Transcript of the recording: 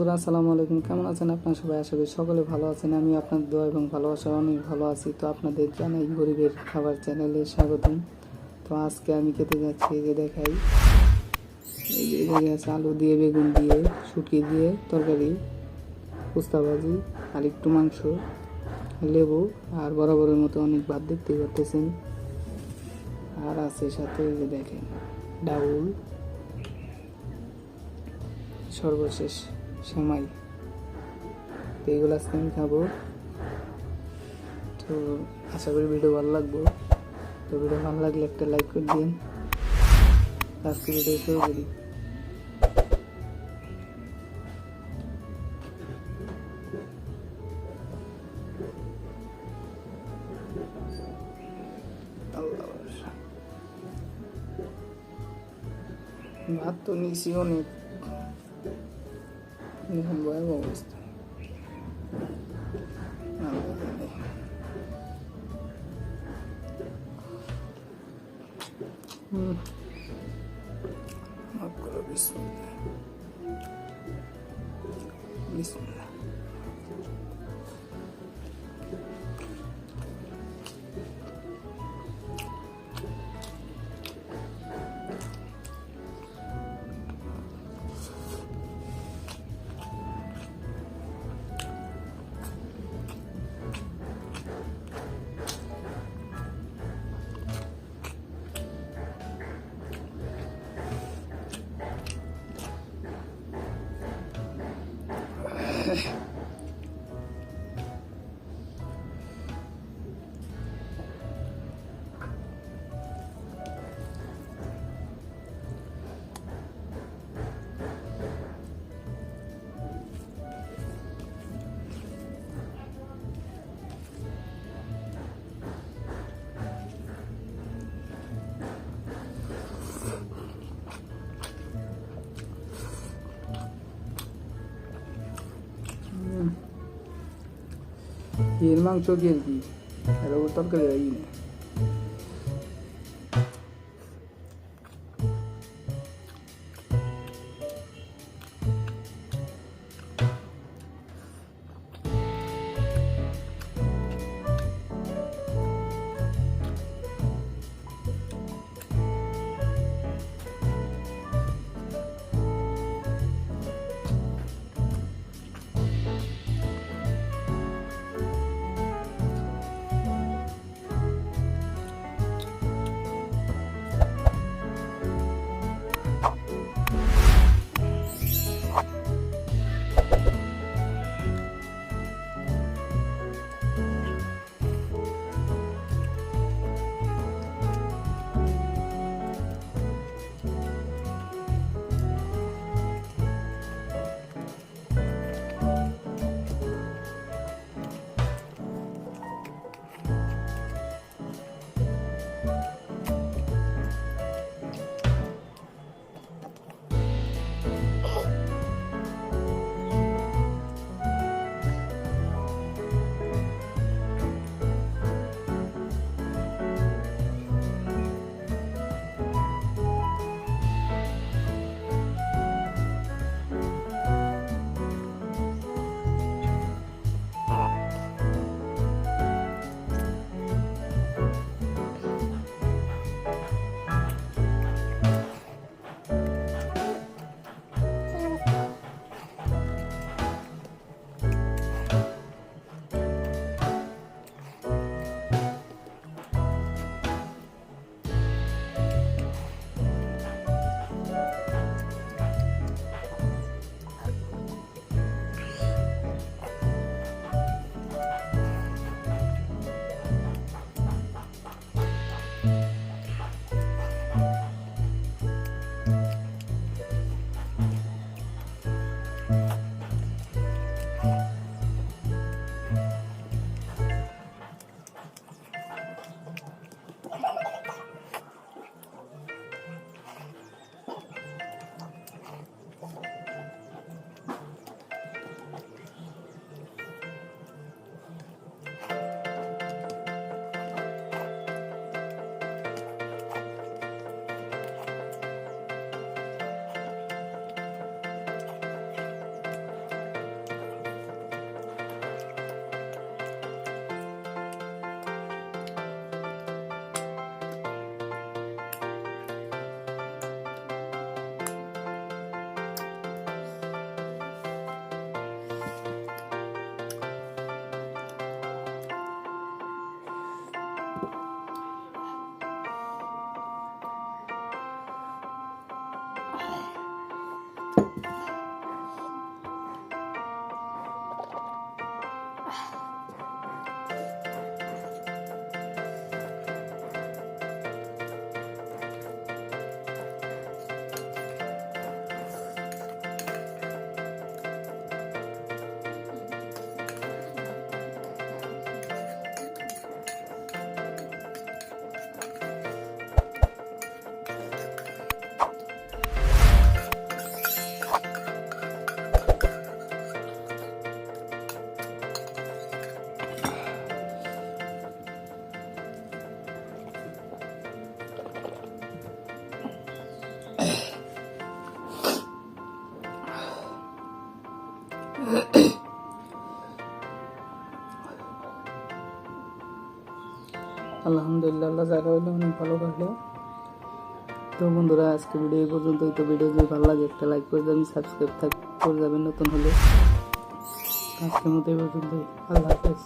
বন্ধুরা আসসালামু আলাইকুম, কেমন আছেন আপনারা সবাই? আশা করি সকলে ভালো আছেন। আমি আপনাদের দোয়া এবং ভালোবাসা অনেক ভালো আছি। তো আপনাদের জানাই গরিবের খাবার চ্যানেলে স্বাগতম। তো আজকে আমি খেতে যাচ্ছি, এই যে দেখাই, এই যে এদিকে আছে আলু দিয়ে, বেগুন দিয়ে, শুটকি দিয়ে তরকারি, পোস্তা ভাজি আর একটু মাংস, লেবু আর বরাবরের মতো অনেক ভাত দেখতে পারতেছেন। আর আছে সাথে এই যে দেখেন ডাউল, সর্বশেষ সেমাই। তো এইগুলো আজকে আমি খাবো। তো আশা করি ভিডিও ভালো লাগবে। তো ভিডিও ভালো লাগলে একটা লাইক করে দিন। আজকে ভিডিও শুরু করি। ভাত তো নিয়েছি অনেক, এখন ভয়াবহ অবস্থা। মাফ করো, বিসমিল্লাহ বিসমিল্লাহ। এর মাংস কি আর কি, এর ওপর তরকারি হয় না। আলহামদুলিল্লাহ, আল্লাহ জায়গা হইলে অনেক ভালো লাগলো। তো বন্ধুরা, আজকে ভিডিও এই পর্যন্তই। তো ভিডিও যদি ভালো লাগে একটা লাইক করে যাবেন, সাবস্ক্রাইব করে যাবেন নতুন হলে। আজকের মতো এই পর্যন্তই। আল্লাহ হাফেজ।